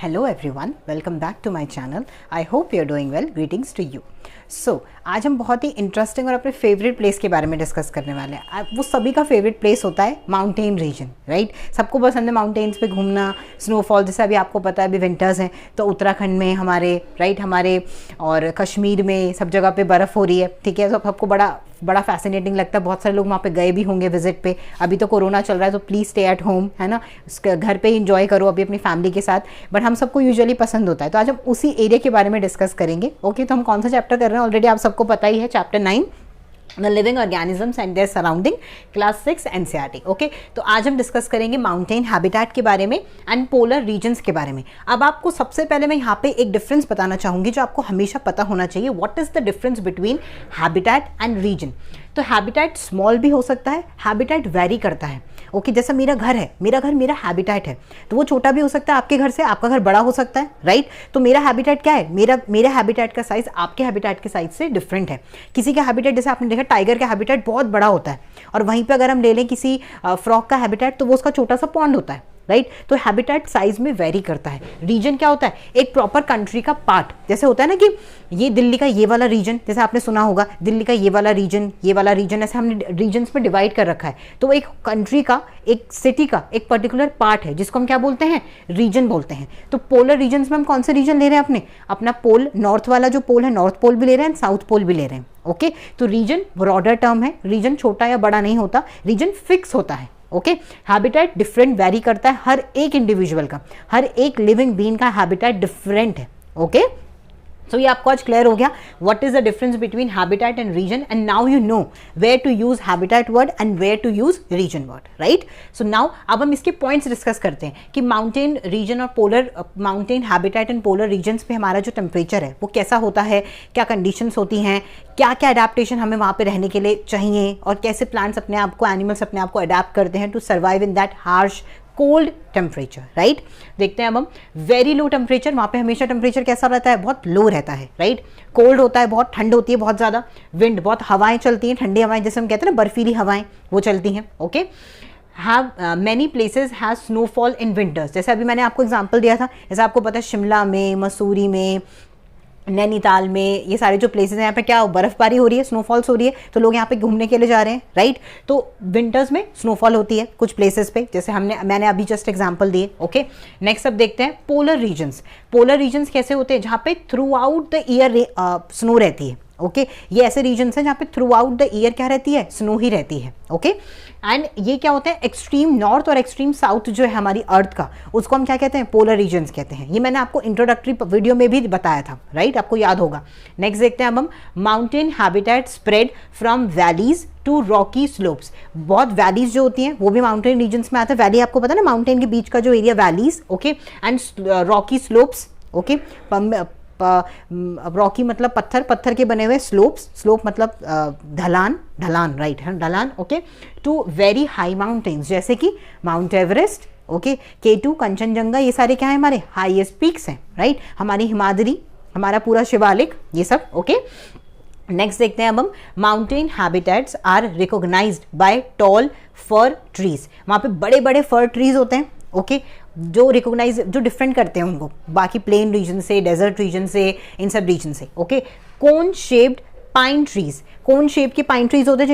Hello everyone, welcome back to my channel. I hope you're doing well. Greetings to you. So, आज हम बहुत ही interesting और अपने favourite place के बारे में डिस्कस करने वाले हैं। वो सभी का फेवरेट प्लेस होता है माउंटेन रीजन, राइट। सबको पसंद है माउंटेन्स पे घूमना, स्नोफॉल। जैसे अभी आपको पता है अभी विंटर्स हैं तो उत्तराखंड में हमारे, राइट, हमारे और कश्मीर में सब जगह पे बर्फ़ हो रही है, ठीक है। तो सबको बड़ा फैसिनेटिंग लगता है। बहुत सारे लोग वहाँ पे गए भी होंगे विजिट पे। अभी तो कोरोना चल रहा है तो प्लीज़ स्टे एट होम, है ना, घर पे ही इंजॉय करो अभी अपनी फैमिली के साथ। बट हम सबको यूजुअली पसंद होता है। तो आज हम उसी एरिया के बारे में डिस्कस करेंगे। ओके, तो हम कौन सा चैप्टर कर रहे हैं ऑलरेडी आप सबको पता ही है, chapter 9 the living organisms and their surrounding, class 6 NCERT. Okay, तो आज हम डिस्कस करेंगे माउंटेन हैबिटेट के बारे में एंड पोलर रीजन्स के बारे में। अब आपको सबसे पहले मैं यहाँ पे एक डिफरेंस बताना चाहूँगी जो आपको हमेशा पता होना चाहिए। What is the difference between habitat and region. तो हैबिटेट स्मॉल भी हो सकता है, हैबिटेट वेरी करता है। ओके, जैसा मेरा घर है, मेरा हैबिटेट है, तो वो छोटा भी हो सकता है आपके घर से, आपका घर बड़ा हो सकता है, राइट। तो मेरा हैबिटेट क्या है, मेरा हैबिटेट का साइज आपके हैबिटेट के साइज से डिफरेंट है। किसी का हैबिटेट, जैसे आपने देखा टाइगर का हैबिटेट बहुत बड़ा होता है, और वहीं पे अगर हम ले लें किसी फ्रॉग का हैबिटेट तो वो उसका छोटा सा पॉन्ड होता है, राइट। तो हैबिटेट साइज में वेरी करता है। रीजन क्या होता है, एक प्रॉपर कंट्री का पार्ट। जैसे होता है ना कि ये दिल्ली का ये वाला रीजन, जैसे आपने सुना होगा दिल्ली का ये वाला रीजन, ऐसे हमने रीजन्स में डिवाइड कर रखा है। तो एक कंट्री का, एक सिटी का एक पर्टिकुलर पार्ट है जिसको हम क्या बोलते हैं, रीजन बोलते हैं। तो पोलर रीजन्स में हम कौन से रीजन ले रहे हैं, अपना पोल, नॉर्थ वाला जो पोल है, नॉर्थ पोल भी ले रहे हैं, साउथ पोल भी ले रहे हैं। ओके, तो रीजन ब्रॉडर टर्म है, रीजन छोटा या बड़ा नहीं होता, रीजन फिक्स होता है। ओके, हैबिटेट डिफरेंट वेरी करता है, हर एक इंडिविजुअल का, हर एक लिविंग बीइंग का हैबिटेट डिफरेंट है। ओके, तो ये आपको आज क्लियर हो गया what is the difference between habitat and region, and now you know where to use habitat word and where to use region word, right. So now अब हम इसके पॉइंट्स डिस्कस करते हैं कि माउंटेन रीजन और polar, mountain habitat and polar regions पे हमारा जो टेम्परेचर है वो कैसा होता है, क्या कंडीशंस होती हैं, क्या क्या अडेप्टेशन हमें वहाँ पे रहने के लिए चाहिए, और कैसे प्लांट्स अपने आप को, एनिमल्स अपने आप को अडेप्ट करते हैं to survive in that harsh cold temperature, right. देखते हैं अब हम वेरी लो टेम्परेचर। वहाँ पे हमेशा टेम्परेचर कैसा रहता है, बहुत लो रहता है, राइट। कोल्ड होता है, बहुत ठंड होती है, बहुत ज़्यादा विंड, बहुत हवाएं चलती हैं, ठंडी हवाएं, जैसे हम कहते हैं ना बर्फीली हवाएं, वो चलती हैं। Okay, have many places have snowfall in winters. जैसे अभी मैंने आपको एग्जाम्पल दिया था, जैसे आपको पता है शिमला में, मसूरी में, नैनीताल में, ये सारे जो प्लेसेस हैं यहाँ पे क्या बर्फबारी हो रही है, स्नोफॉल्स हो रही है, तो लोग यहाँ पे घूमने के लिए जा रहे हैं, राइट। तो विंटर्स में स्नोफॉल होती है कुछ प्लेसेस पे, जैसे मैंने अभी जस्ट एग्जांपल दिए। ओके, नेक्स्ट अब देखते हैं पोलर रीजन्स। पोलर रीजन्स कैसे होते हैं, जहाँ पे through out the year snow रहती है। ओके, ये ऐसे रीजन्स हैं जहाँ पे थ्रू आउट द ईयर क्या रहती है, स्नो ही रहती है। ओके, एंड ये क्या होता है, एक्सट्रीम नॉर्थ और एक्सट्रीम साउथ जो है हमारी अर्थ का, उसको हम क्या कहते हैं, पोलर रीजन्स कहते हैं। ये मैंने आपको इंट्रोडक्टरी वीडियो में भी बताया था, राइट, आपको याद होगा। नेक्स्ट देखते हैं अब हम mountain habitat spread from valleys to rocky slopes. बहुत वैलीज जो होती हैं वो भी माउंटेन रीजन्स में आते हैं। वैली आपको पता है ना, माउंटेन के बीच का जो area, valleys. Okay, and Rocky slopes. Okay, Rocky मतलब पत्थर के बने हुए, स्लोप मतलब ढलान, राइट, ढलान। Okay, to very high mountains, जैसे कि mount Everest, okay, K2, Kanchenjunga, ये सारे क्या है, हमारे हाईएस्ट पीक्स हैं, राइट। हमारी हिमाद्री, हमारा पूरा शिवालिक, ये सब। ओके, नेक्स्ट देखते हैं अब हम mountain habitats are recognised by tall fir trees. वहाँ पे बड़े बड़े फर ट्रीज होते हैं, ओके, जो रिकॉग्नाइज, जो डिफरेंट करते हैं उनको बाकी प्लेन रीजन से, डेजर्ट रीजन से, इन सब रीजन से। Okay, cone shaped pine trees, cone shape के पाइन ट्रीज होते हैं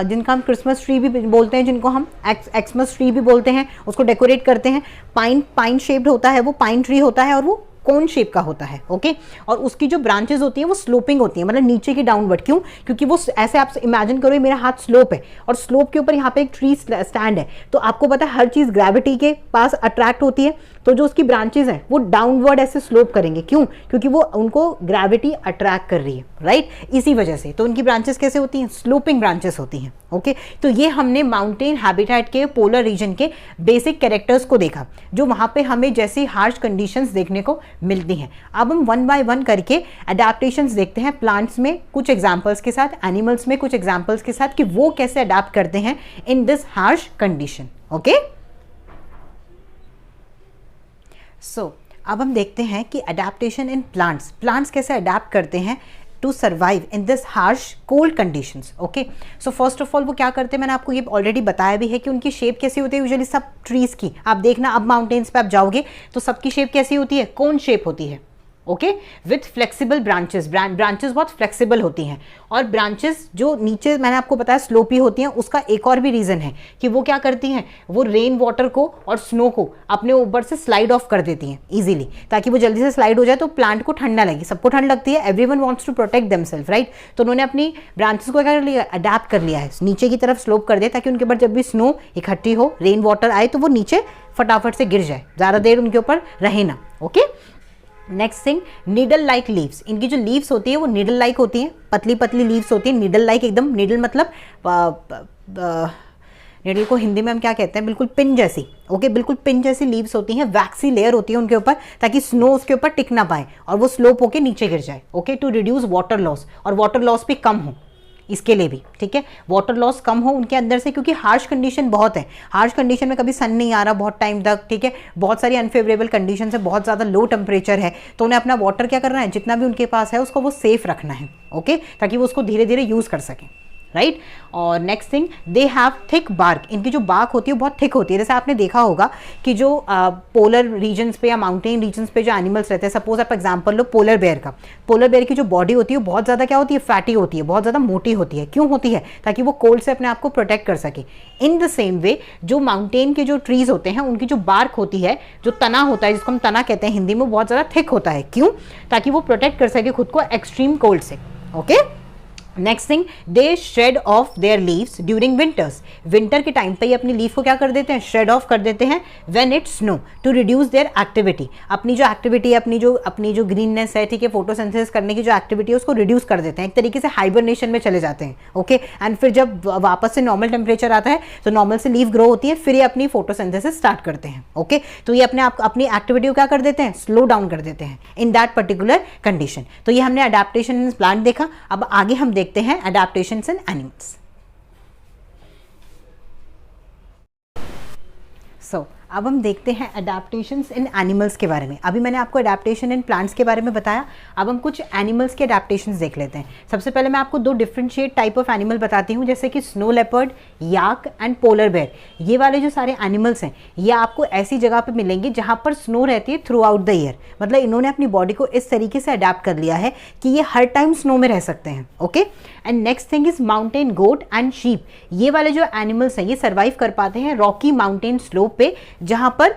जिनका हम क्रिसमस ट्री भी बोलते हैं, जिनको हम एक्समस ट्री भी बोलते हैं, उसको डेकोरेट करते हैं। पाइन शेप्ड होता है, वो पाइन ट्री होता है और वो कोन शेप का होता है। ओके, और उसकी जो ब्रांचेस होती हैं वो स्लोपिंग होती हैं, मतलब नीचे की डाउनवर्ड। क्यों, क्योंकि वो ऐसे, आप इमेजिन करो मेरा हाथ स्लोप है और स्लोप के ऊपर यहाँ पे एक ट्री स्टैंड है, तो आपको पता है हर चीज़ ग्रेविटी के पास अट्रैक्ट होती है, तो जो उसकी ब्रांचेस हैं वो डाउनवर्ड ऐसे स्लोप करेंगे। क्यों, क्योंकि वो उनको ग्रेविटी अट्रैक्ट कर रही है, राइट, इसी वजह से। तो उनकी ब्रांचेस कैसे होती हैं, स्लोपिंग ब्रांचेस होती हैं। ओके, तो ये हमने माउंटेन हैबिटेट के पोलर रीजन के बेसिक कैरेक्टर्स को देखा, जो वहाँ पे हमें जैसी हार्श कंडीशंस देखने को मिलती हैं। अब हम वन बाय वन करके अडेप्टेशंस देखते हैं, प्लांट्स में कुछ एग्जांपल्स के साथ, एनिमल्स में कुछ एग्जांपल्स के साथ, कि वो कैसे अडेप्ट करते हैं in this harsh condition. Okay, so अब हम देखते हैं कि अडेप्टेशन इन प्लांट्स कैसे अडेप्ट करते हैं to survive in this harsh cold conditions. Okay, so first of all वो क्या करते हैं, मैंने आपको ये ऑलरेडी बताया भी है कि उनकी शेप कैसी होती है यूजुअली सब ट्रीज की। आप देखना अब माउंटेन्स पे आप जाओगे तो सबकी शेप कैसी होती है, कोन शेप होती है। Okay, with flexible branches, branches बहुत फ्लेक्सिबल होती हैं। और ब्रांचेस जो नीचे मैंने आपको बताया स्लोपी होती हैं, उसका एक और भी रीजन है कि वो क्या करती हैं, वो रेन वाटर को और स्नो को अपने ऊपर से स्लाइड ऑफ कर देती हैं इजीली, ताकि वो जल्दी से स्लाइड हो जाए तो प्लांट को ठंड ना लगे। सबको ठंड लगती है, everyone wants to protect themself, right. तो उन्होंने अपनी ब्रांचेस को क्या कर लिया, अडेप्ट कर लिया है, नीचे की तरफ स्लोप कर दिया ताकि उनके ऊपर जब भी स्नो इकट्ठी हो, रेन वाटर आए तो वो नीचे फटाफट से गिर जाए, ज़्यादा देर उनके ऊपर रहे ना। Okay, next thing, needle like leaves. इनकी जो लीव्स होती है वो नीडल लाइक होती हैं, पतली पतली लीव्स होती हैं, नीडल लाइक एकदम। नीडल मतलब नीडल को हिंदी में हम क्या कहते हैं, बिल्कुल पिन जैसी। ओके, बिल्कुल पिन जैसी लीव्स होती हैं, वैक्सी लेयर होती है उनके ऊपर ताकि स्नो उसके ऊपर टिक ना पाए और वो स्लोप होके नीचे गिर जाए। Okay, to reduce water loss, और वाटर लॉस भी कम हो इसके लिए भी, ठीक है, वाटर लॉस कम हो उनके अंदर से, क्योंकि हार्श कंडीशन बहुत है। हार्श कंडीशन में कभी सन नहीं आ रहा बहुत टाइम तक, ठीक है, बहुत सारी अनफेवरेबल कंडीशन है, बहुत ज़्यादा लो टेम्परेचर है, तो उन्हें अपना वाटर क्या करना है, जितना भी उनके पास है उसको वो सेफ रखना है। ओके, ताकि वो उसको धीरे धीरे यूज़ कर सकें, राइट। और next thing, they have thick bark. इनकी जो बार्क होती है बहुत थिक होती है। जैसे आपने देखा होगा कि जो पोलर रीजन्स पे या माउंटेन रीजन्स पे जो एनिमल्स रहते हैं, सपोज आप एग्जांपल लो पोलर बेयर का, पोलर बेयर की जो बॉडी होती है वो बहुत ज़्यादा क्या होती है, फैटी होती है, बहुत ज़्यादा मोटी होती है। क्यों होती है, ताकि वो कोल्ड से अपने आप को प्रोटेक्ट कर सके। इन द सेम वे जो माउंटेन के जो ट्रीज होते हैं उनकी जो बार्क होती है, जो तना होता है, जिसको हम तना कहते हैं हिंदी में, बहुत ज़्यादा थिक होता है। क्यों, ताकि वो प्रोटेक्ट कर सके खुद को एक्सट्रीम कोल्ड से। Okay, next thing, they shed off their leaves during winters. Winter के टाइम पे ही अपनी लीफ को क्या कर देते हैं, शेड ऑफ कर देते हैं when it snow, to reduce their activity. अपनी जो एक्टिविटी है, अपनी जो ग्रीननेस है, ठीक है, फोटोसिंथेसिस करने की जो एक्टिविटी है उसको रिड्यूस कर देते हैं, एक तरीके से हाइबरनेशन में चले जाते हैं। ओके, एंड फिर जब वापस से नॉर्मल टेम्परेचर आता है तो नॉर्मल से लीफ ग्रो होती है, फिर ये अपनी फोटोसिंथेसिस स्टार्ट करते हैं। ओके, तो ये अपनी एक्टिविटी को क्या कर देते हैं, स्लो डाउन कर देते हैं इन दैट पर्टिकुलर कंडीशन। तो ये हमने अडेप्टेशन इन प्लांट देखा। अब आगे हम देखते हैं adaptations in animals. So, अब हम देखते हैं अडेप्टेशंस इन एनिमल्स के बारे में। अभी मैंने आपको अडेप्टेशन इन प्लांट्स के बारे में बताया, अब हम कुछ एनिमल्स के अडेप्टेशंस देख लेते हैं। सबसे पहले मैं आपको दो डिफरेंशिएट टाइप ऑफ एनिमल बताती हूँ, जैसे कि snow leopard, yak and polar bear. ये वाले जो सारे एनिमल्स हैं ये आपको ऐसी जगह पे मिलेंगे जहाँ पर स्नो रहती है थ्रू आउट द ईयर। मतलब इन्होंने अपनी बॉडी को इस तरीके से अडेप्ट कर लिया है कि ये हर टाइम स्नो में रह सकते हैं। Okay, and next thing is mountain goat and sheep. ये वाले जो एनिमल्स हैं ये सर्वाइव कर पाते हैं रॉकी माउंटेन स्लोप पे, जहां पर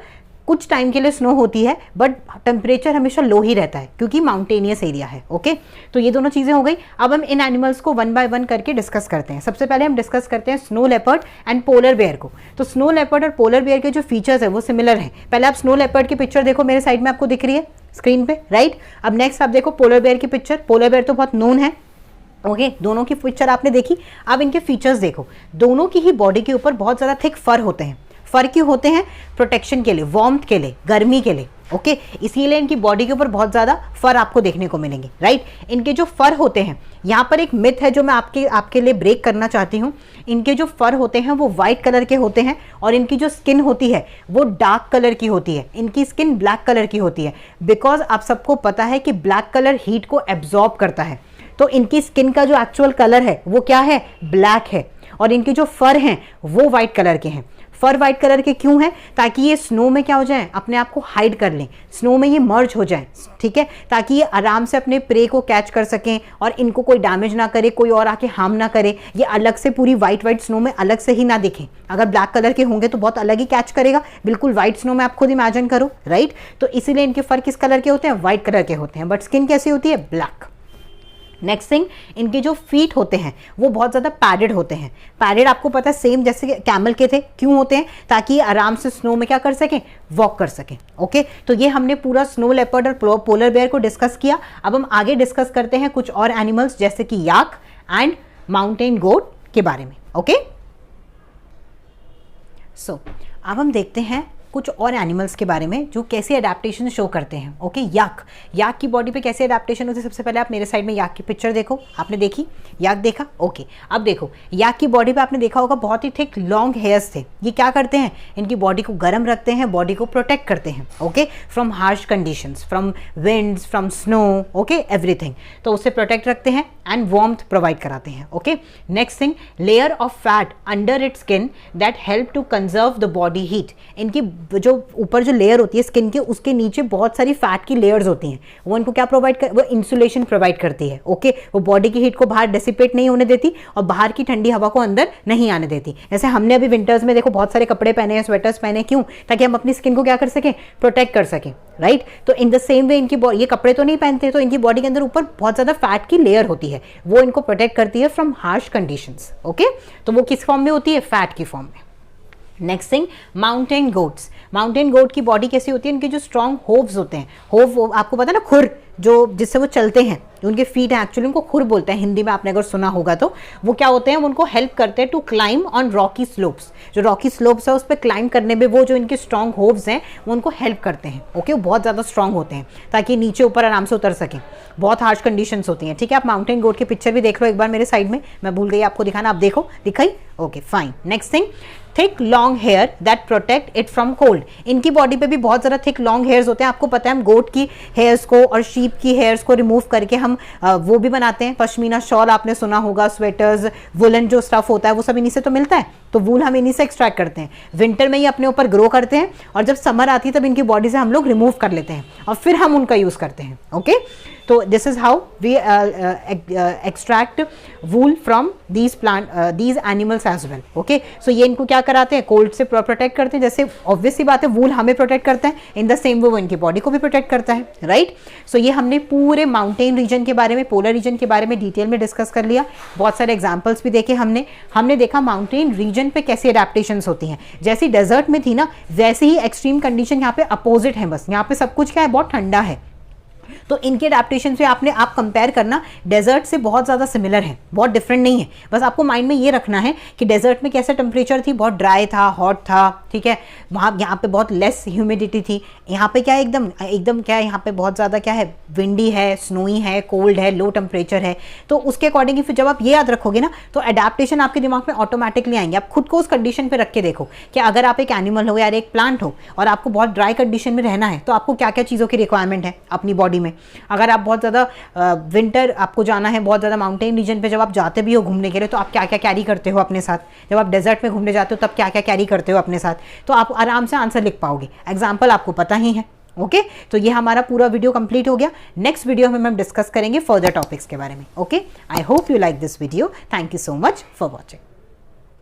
कुछ टाइम के लिए स्नो होती है बट टेम्परेचर हमेशा लो ही रहता है क्योंकि माउंटेनियस एरिया है। ओके, तो ये दोनों चीजें हो गई। अब हम इन एनिमल्स को वन बाय वन करके डिस्कस करते हैं। सबसे पहले हम डिस्कस करते हैं snow leopard and polar bear को। तो स्नो लेपर्ड और पोलर बेयर के जो फीचर्स है वो सिमिलर हैं। पहले आप स्नो लेपर्ड की पिक्चर देखो, मेरे साइड में आपको दिख रही है स्क्रीन पे, राइट। अब नेक्स्ट आप देखो पोलर बेयर की पिक्चर। पोलर बेयर तो बहुत नोन है। ओके, दोनों की पिक्चर आपने देखी। अब इनके फीचर्स देखो, दोनों की ही बॉडी के ऊपर बहुत ज़्यादा थिक फर होते हैं। फर क्यों होते हैं, प्रोटेक्शन के लिए, वार्मथ के लिए, गर्मी के लिए। ओके, इसीलिए इनकी बॉडी के ऊपर बहुत ज़्यादा फर आपको देखने को मिलेंगे, राइट। इनके जो फर होते हैं, यहाँ पर एक मिथ है जो मैं आपके लिए ब्रेक करना चाहती हूँ। इनके जो फर होते हैं वो वाइट कलर के होते हैं और इनकी जो स्किन होती है वो डार्क कलर की होती है। इनकी स्किन ब्लैक कलर की होती है बिकॉज आप सबको पता है कि ब्लैक कलर हीट को एब्जॉर्ब करता है। तो इनकी स्किन का जो एक्चुअल कलर है वो क्या है, ब्लैक है। और इनके जो फर हैं वो वाइट कलर के हैं। फर वाइट कलर के क्यों हैं, ताकि ये स्नो में क्या हो जाए, अपने आप को हाइड कर लें, स्नो में ये मर्ज हो जाए, ठीक है, ताकि ये आराम से अपने प्रे को कैच कर सकें और इनको कोई डैमेज ना करे, कोई और आके हार्म ना करे। ये अलग से पूरी वाइट स्नो में अलग से ही ना दिखें। अगर ब्लैक कलर के होंगे तो बहुत अलग ही कैच करेगा, बिल्कुल वाइट स्नो में आप खुद इमेजिन करो, राइट। तो इसीलिए इनके फर किस कलर के होते हैं, वाइट कलर के होते हैं, बट स्किन कैसी होती है, ब्लैक। नेक्स्ट थिंग, इनके जो फीट होते हैं वो बहुत ज़्यादा पैडेड होते हैं। पैडेड आपको पता है सेम जैसे कैमल के थे। क्यों होते हैं, ताकि आराम से स्नो में क्या कर सकें, वॉक कर सकें। ओके, तो ये हमने पूरा स्नो लेपर्ड और पोलर बेयर को डिस्कस किया। अब हम आगे डिस्कस करते हैं कुछ और एनिमल्स जैसे कि याक एंड माउंटेन गोट के बारे में। ओके, सो अब हम देखते हैं कुछ और एनिमल्स के बारे में जो कैसे अडेप्टेशन शो करते हैं। ओके, याक की बॉडी पे कैसे अडेप्टेशन होती है। सबसे पहले आप मेरे साइड में याक की पिक्चर देखो, आपने देखी, याक देखा। ओके, अब देखो याक की बॉडी पे आपने देखा होगा बहुत ही थिक लॉन्ग हेयर्स थे। ये क्या करते हैं, इनकी बॉडी को गर्म रखते हैं, बॉडी को प्रोटेक्ट करते हैं। Okay, from harsh conditions, from winds, from snow, okay, everything. तो उससे प्रोटेक्ट रखते हैं एंड वार्मथ प्रोवाइड कराते हैं। Okay, next thing, layer of fat under its skin that help to conserve the body heat. इनकी जो ऊपर जो लेयर होती है स्किन के, उसके नीचे बहुत सारी फैट की लेयर्स होती हैं। वो इनको क्या प्रोवाइड कर, वो इंसुलेशन प्रोवाइड करती है। ओके, वो बॉडी की हीट को बाहर डिसिपेट नहीं होने देती और बाहर की ठंडी हवा को अंदर नहीं आने देती। जैसे हमने अभी विंटर्स में देखो बहुत सारे कपड़े पहने हैं, स्वेटर्स पहने, क्यों, ताकि हम अपनी स्किन को क्या कर सकें, प्रोटेक्ट कर सकें, राइट। तो इन द सेम वे इनकी ये कपड़े तो नहीं पहनते, तो इनकी बॉडी के अंदर ऊपर बहुत ज्यादा फैट की लेयर होती है, वो इनको प्रोटेक्ट करती है फ्रॉम हार्श कंडीशंस। ओके, तो वो किस फॉर्म में होती है, फैट की फॉर्म में। Next thing, mountain goats. Mountain goat की बॉडी कैसी होती है, इनके जो स्ट्रॉन्ग होव्स होते हैं, होव आपको पता है ना, खुर, जो जिससे वो चलते हैं, उनके फीट हैं, एक्चुअली उनको खुर बोलते हैं हिंदी में, आपने अगर सुना होगा तो। वो क्या होते हैं, वो उनको हेल्प करते हैं to climb on rocky slopes. जो रॉकी स्लोप्स है उस पर क्लाइम करने में वो जो इनके स्ट्रॉन्ग होव्स हैं वो उनको हेल्प करते हैं। ओके, वो बहुत ज़्यादा स्ट्रॉन्ग होते हैं ताकि नीचे ऊपर आराम से उतर सकें। बहुत हार्श कंडीशंस होती हैं। ठीक है, आप माउंटेन गोट की पिक्चर भी देख लो एक बार मेरे साइड में, मैं भूल गई आपको दिखाना, आप देखो, दिखाई। Okay, fine. Next thing, thick long hair that protect it from cold. इनकी बॉडी पे भी बहुत ज़्यादा थिक लॉन्ग हेयर्स होते हैं। आपको पता है हम गोट की हेयर्स को और शीप की हेयर्स को रिमूव करके हम वो भी बनाते हैं, पश्मीना शॉल आपने सुना होगा, स्वेटर्स, वुलन जो स्टफ होता है वो सब इन्हीं से तो मिलता है। तो वूल हम इन्हीं से एक्सट्रैक्ट करते हैं, विंटर में ही अपने ऊपर ग्रो करते हैं और जब समर आती है तब इनकी बॉडी से हम लोग रिमूव कर लेते हैं और फिर हम उनका यूज़ करते हैं। ओके, तो this is how we extract wool from these these animals as well. Okay, so ये इनको क्या कराते हैं, कोल्ड से प्रोटेक्ट करते हैं। जैसे ऑब्वियस सी बात है वूल हमें प्रोटेक्ट करता है, इन द सेम वे वो इनकी बॉडी को भी प्रोटेक्ट करता है, राइट। सो ये हमने पूरे माउंटेन रीजन के बारे में, पोलर रीजन के बारे में डिटेल में डिस्कस कर लिया। बहुत सारे एग्जाम्पल्स भी देखे हमने देखा माउंटेन रीजन पे कैसे अडेप्टेशंस होती हैं। जैसी डेजर्ट में थी ना, वैसे ही एक्सट्रीम कंडीशन यहाँ पे अपोजिट है। बस यहाँ पे सब कुछ क्या है, बहुत ठंडा है। तो इनके अडेप्टेशन से आप कंपेयर करना, डेजर्ट से बहुत ज़्यादा सिमिलर है, बहुत डिफरेंट नहीं है। बस आपको माइंड में ये रखना है कि डेजर्ट में कैसा टेम्परेचर थी, बहुत ड्राई था, हॉट था, ठीक है। वहाँ यहाँ पे बहुत लेस ह्यूमिडिटी थी। यहाँ पे क्या है, एकदम क्या है, यहाँ पे बहुत ज़्यादा क्या है, विंडी है, स्नोई है, कोल्ड है, लो टेम्परेचर है। तो उसके अकॉर्डिंग फिर जब आप ये याद रखोगे ना, तो अडेप्टेशन आपके दिमाग में ऑटोमेटिकली आएंगे। आप खुद को उस कंडीशन पर रख के देखो कि अगर आप एक एनिमल हो या एक प्लांट हो और आपको बहुत ड्राई कंडीशन में रहना है, तो आपको क्या क्या चीज़ों की रिक्वायरमेंट है अपनी बॉडी में। अगर आप बहुत ज़्यादा विंटर आपको जाना है, बहुत ज़्यादा माउंटेन रीजन पे जब आप जाते भी हो घूमने के लिए, तो आप क्या क्या कैरी करते हो अपने साथ। जब आप डेजर्ट में घूमने जाते हो तब क्या क्या कैरी करते हो अपने साथ, तो आप आराम से आंसर लिख पाओगे। एग्जाम्पल आपको पता ही है। ओके, तो ये हमारा पूरा वीडियो कंप्लीट हो गया। नेक्स्ट वीडियो में हम डिस्कस करेंगे फर्दर टॉपिक्स के बारे में। Okay, I hope you like this video. Thank you so much for watching.